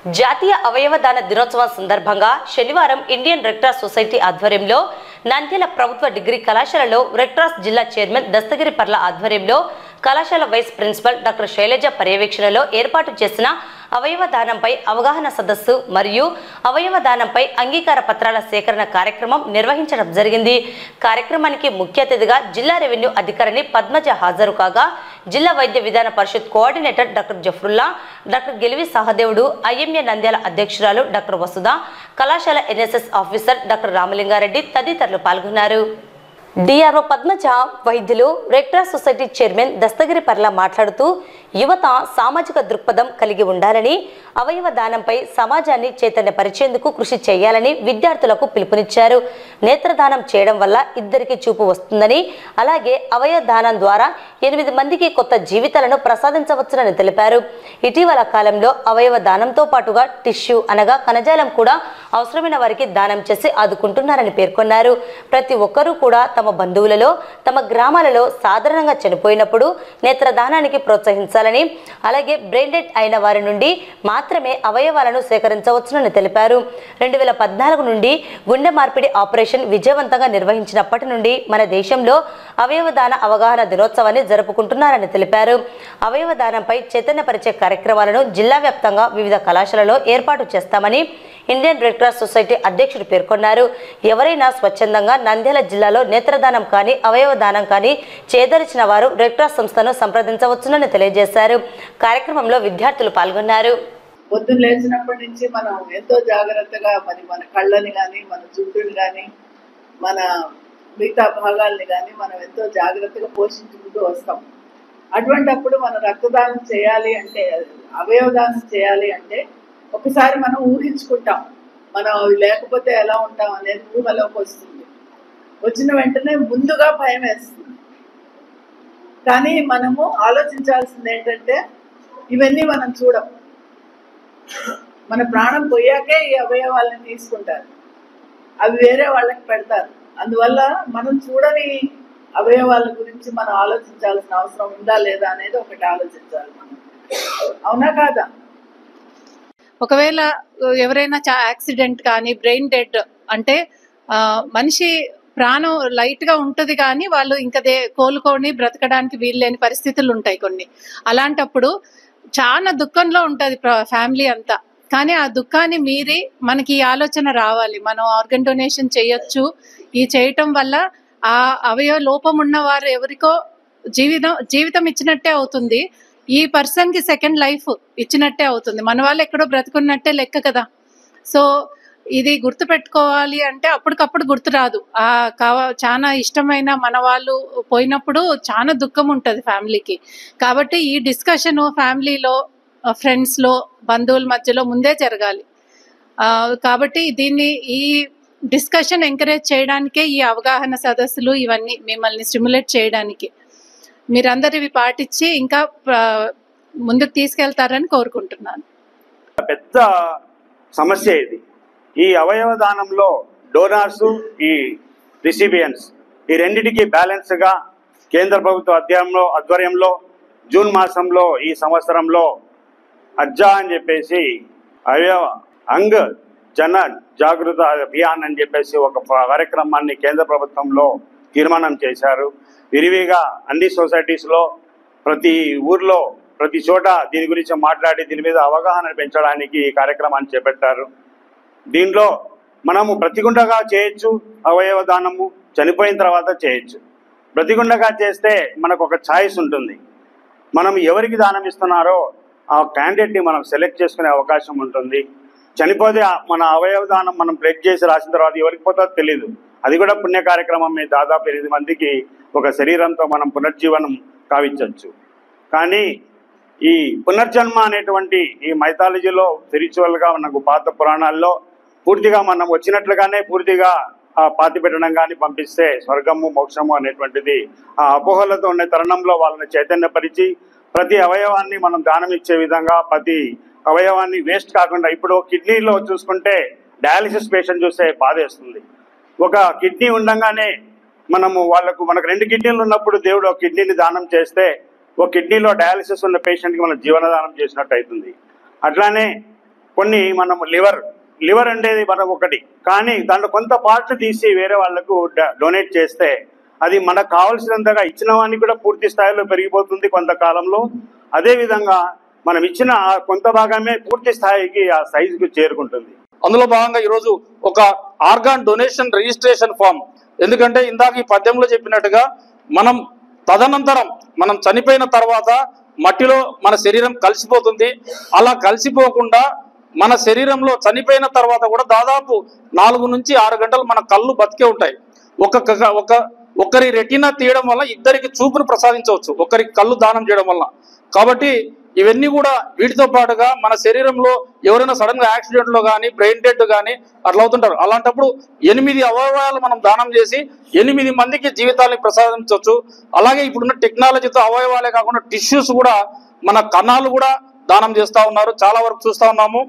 జాతీయ అవయవ దాన దినోత్సవం సందర్భంగా శనివారం ఇండియన్ రెడ్ క్రాస్ సొసైటీ ఆధ్వర్యంలో నంద్యాల ప్రభుత్వ డిగ్రీ కళాశాలలో రెడ్ క్రాస్ జిల్లా చైర్మన్ దస్తగిరి పర్ల ఆధ్వర్యంలో కళాశాల వైస్ ప్రిన్సిపల్ డాక్టర్ శైలజ పర్యవేక్షణలో ఏర్పాటు చేసిన అవయవ దానంపై అవగాహన సదస్సు మరియు అవయవ దానంపై అంగీకార పత్రాల సేకరణ కార్యక్రమం నిర్వహించడం జరిగింది. కార్యక్రమానికి ముఖ్య అతిథిగా జిల్లా రెవెన్యూ అధికారిని పద్మజ హాజరు కాగా జిల్లా వైద్య విధాన పరిషత్ కోఆర్డినేటర్ డాక్టర్ జఫరుల్లా, డాక్టర్ గెలివి సహదేవుడు, ఐఎంఏ నంద్యాల అధ్యక్షురాలు డాక్టర్ వసుధ, కళాశాల ఎన్ఎస్ఎస్ ఆఫీసర్ డాక్టర్ రామలింగారెడ్డి తదితరులు పాల్గొన్నారు. డిఆర్ఓ పద్మజ, వైద్యులు, Red Cross society chairman Dastagiri పర్ల మాట్లాడుతూ యువత సామాజిక దృక్పథం కలిగి ఉండాలని, అవయవ దానంపై సమాజాన్ని చైతన్యపరిచేందుకు కృషి చేయాలని విద్యార్థులకు పిలుపునిచ్చారు. నేత్రదానం చేయడం వల్ల ఇద్దరికి చూపు వస్తుందని, అలాగే అవయవ దానం ద్వారా 8 మందికి కొత్త జీవితాలను ప్రసాదించవచ్చునని తెలిపారు. ఇటీవల కాలంలో అవయవ దానంతో పాటుగా టిష్యూ అనగా కణజాలం కూడా అవసరమైన వారికి దానం చేసి ఆదుకుంటున్నారని పేర్కొన్నారు. ప్రతి ఒక్కరూ కూడా తమ బంధువులలో, తమ గ్రామాలలో సాధారణంగా చనిపోయినప్పుడు నేత్రదానానికి ప్రోత్సహించాలని, అలాగే బ్రెయిన్ డెడ్ అయిన వారి నుండి మాత్రమే అవయవాలను సేకరించవచ్చునని తెలిపారు. 2014 నుండి గుండె మార్పిడి ఆపరేషన్ విజయవంతంగా నిర్వహించినప్పటి నుండి మన దేశంలో అవయవదాన అవగాహన దినోత్సవాన్ని జరుపుకుంటున్నారని తెలిపారు. అవయవ దానంపై చైతన్యపరిచే కార్యక్రమాలను జిల్లా వ్యాప్తంగా వివిధ కళాశాలలో ఏర్పాటు చేస్తామని ఇండియన్ రెడ్ క్రాస్ సొసైటీ అధ్యక్షుడు పేర్కొన్నారు. ఎవరైనా స్వచ్ఛందంగా నంద్యాల జిల్లాలో నేత్రదానం కానీ అవయవ దానం కానీ చేదరిచిన వారు రెడ్ క్రాస్ సంస్థను సంప్రదించవచ్చునని తెలియజేశారు. కార్యక్రమంలో విద్యార్థులు పాల్గొన్నారు. పొద్దున్న లేచినప్పటి నుంచి మనం ఎంతో జాగ్రత్తగా మన కళ్ళని కానీ, మన జుట్టుని కానీ, మన మిగతా భాగాల్ని కానీ మనం ఎంతో జాగ్రత్తగా పోషించుకుంటూ వస్తాం. అటువంటప్పుడు మనం రక్తదానం చేయాలి అంటే, అవయవదానం చేయాలి అంటే ఒకసారి మనం ఊహించుకుంటాం, మనం లేకపోతే ఎలా ఉంటాం అనేది ఊహలోకి వస్తుంది. వచ్చిన వెంటనే ముందుగా భయం వేస్తుంది. కానీ మనము ఆలోచించాల్సింది ఏంటంటే, ఇవన్నీ మనం చూడం. మన ప్రాణం పోయాకే ఈ అవయవాలను తీసుకుంటారు, అవి వేరే వాళ్ళకి పెడతారు. అందువల్ల మనం చూడని అవయవాల గురించి మనం ఆలోచించాల్సిన అవసరం ఉందా లేదా అనేది ఒకటి ఆలోచించాలి మనం. అవునా కాదా? ఒకవేళ ఎవరైనా యాక్సిడెంట్ కానీ, బ్రెయిన్ డెడ్ అంటే మనిషి ప్రాణం లైట్ గా ఉంటది కానీ వాళ్ళు ఇంకా కోలుకొని బ్రతకడానికి వీల్లేని పరిస్థితులు ఉంటాయి కొన్ని. అలాంటప్పుడు చాలా దుఃఖంలో ఉంటది ఫ్యామిలీ అంతా. కానీ ఆ దుఃఖాన్ని మీరి మనకి ఈ ఆలోచన రావాలి, మనం ఆర్గన్ డొనేషన్ చేయొచ్చు. ఈ చేయటం వల్ల ఆ అవయవ లోపం ఉన్న వారు ఎవరికో జీవితం ఇచ్చినట్టే అవుతుంది. ఈ పర్సన్ కి సెకండ్ లైఫ్ ఇచ్చినట్టే అవుతుంది. మన వాళ్ళు ఎక్కడో బ్రతుకున్నట్టే లెక్క కదా. సో ఇది గుర్తు పెట్టుకోవాలి అంటే అప్పటికప్పుడు గుర్తు రాదు. చాలా ఇష్టమైన మన వాళ్ళు పోయినప్పుడు చాలా దుఃఖం ఉంటది ఫ్యామిలీకి. కాబట్టి ఈ డిస్కషన్ ఫ్యామిలీలో, ఫ్రెండ్స్ లో, బంధువుల మధ్యలో ముందే జరగాలి. కాబట్టి ఈ డిస్కషన్ ఎంకరేజ్ చేయడానికే ఈ అవగాహన సదస్సులు ఇవన్నీ మిమ్మల్ని స్టిమ్యులేట్ చేయడానికి. మీరందరూ ఇవి పాటించి ఇంకా ముందుకు తీసుకెళ్తారని కోరుకుంటున్నాను. పెద్ద సమస్య ఇది. ఈ అవయవ దానంలో డోనార్స్, ఈ రిసిపియన్స్, ఈ రెండింటికి బ్యాలెన్స్ గా కేంద్ర ప్రభుత్వ ఆధ్వర్యంలో జూన్ మాసంలో ఈ సంవత్సరంలో అజ్జా అని చెప్పేసి అవయవ అంగ్ జన జాగృత అభియాన్ అని చెప్పేసి ఒక కార్యక్రమాన్ని కేంద్ర ప్రభుత్వంలో తీర్మానం చేశారు. విరివిగా అన్ని సొసైటీస్లో, ప్రతి ఊర్లో, ప్రతి చోట దీని గురించి మాట్లాడి దీని మీద అవగాహన పెంచడానికి ఈ కార్యక్రమాన్ని చేపట్టారు. దీనిలో మనము బ్రతికుండగా చేయొచ్చు అవయవ దానము, చనిపోయిన తర్వాత చేయొచ్చు. బ్రతికుండగా చేస్తే మనకు ఒక ఛాయిస్ ఉంటుంది. మనం ఎవరికి దానం ఇస్తున్నారో ఆ క్యాండిడేట్ని మనం సెలెక్ట్ చేసుకునే అవకాశం ఉంటుంది. చనిపోతే మన అవయవ దానం మనం ప్లెడ్జ్ చేసి రాసిన తర్వాత ఎవరికి పోతుందో తెలియదు. అది కూడా పుణ్య కార్యక్రమమే. దాదాపు 8 మందికి ఒక శరీరంతో మనం పునర్జీవనం కావించవచ్చు. కానీ ఈ పునర్జన్మ అనేటువంటి ఈ మైథాలజీలో, స్పిరిచువల్గా మనకు పాత పురాణాల్లో పూర్తిగా మనం వచ్చినట్లుగానే పూర్తిగా పాతి పెట్టడం కానీ పంపిస్తే స్వర్గము మోక్షము అనేటువంటిది ఆ అపోహలతో ఉన్న తరుణంలో వాళ్ళని చైతన్యపరిచి ప్రతి అవయవాన్ని మనం దానం ఇచ్చే విధంగా, ప్రతి అవయవాన్ని వేస్ట్ కాకుండా, ఇప్పుడు కిడ్నీలో చూసుకుంటే డయాలిసిస్ పేషెంట్ చూస్తే బాధేస్తుంది. ఒక కిడ్నీ ఉండగానే మనకు 2 కిడ్నీలు ఉన్నప్పుడు దేవుడు ఒక కిడ్నీని దానం చేస్తే ఒక కిడ్నీలో డయాలిసిస్ ఉన్న పేషెంట్కి మనం జీవనదానం చేసినట్టు అవుతుంది. అట్లానే కొన్ని మనం లివర్ అనేది మనం ఒకటి, కానీ దాంట్లో కొంత పార్ట్ తీసి వేరే వాళ్లకు డొనేట్ చేస్తే అది మనకు కావాల్సినంతగా ఇచ్చిన వానికి కూడా పూర్తి స్థాయిలో పెరిగిపోతుంది కొంతకాలంలో. అదేవిధంగా మనం ఇచ్చిన కొంత భాగమే పూర్తి స్థాయికి ఆ సైజుకు చేరుకుంటుంది. అందులో భాగంగా ఈరోజు ఒక ఆర్గాన్ డొనేషన్ రిజిస్ట్రేషన్ ఫామ్, ఎందుకంటే ఇందాక ఈ పద్యంలో చెప్పినట్టుగా మనం తదనంతరం మనం చనిపోయిన తర్వాత మట్టిలో మన శరీరం కలిసిపోతుంది. అలా కలిసిపోకుండా మన శరీరంలో చనిపోయిన తర్వాత కూడా దాదాపు 4 నుంచి 6 గంటలు మన కళ్ళు బతికే ఉంటాయి. ఒకరి రెటీనా తీయడం వల్ల ఇద్దరికి చూపును ప్రసాదించవచ్చు, ఒకరికి కళ్ళు దానం చేయడం వల్ల. కాబట్టి ఇవన్నీ కూడా వీటితో పాటుగా మన శరీరంలో ఎవరైనా సడన్ గా యాక్సిడెంట్ లో కానీ బ్రెయిన్ డెడ్ కానీ అట్లా అవుతుంటారు. అలాంటప్పుడు 8 అవయవాలు మనం దానం చేసి 8 మందికి జీవితాన్ని ప్రసాదించవచ్చు. అలాగే ఇప్పుడున్న టెక్నాలజీతో అవయవాలే కాకుండా టిష్యూస్ కూడా, మన కణాలు కూడా దానం చేస్తా ఉన్నారు, చాలా వరకు చూస్తా ఉన్నాము.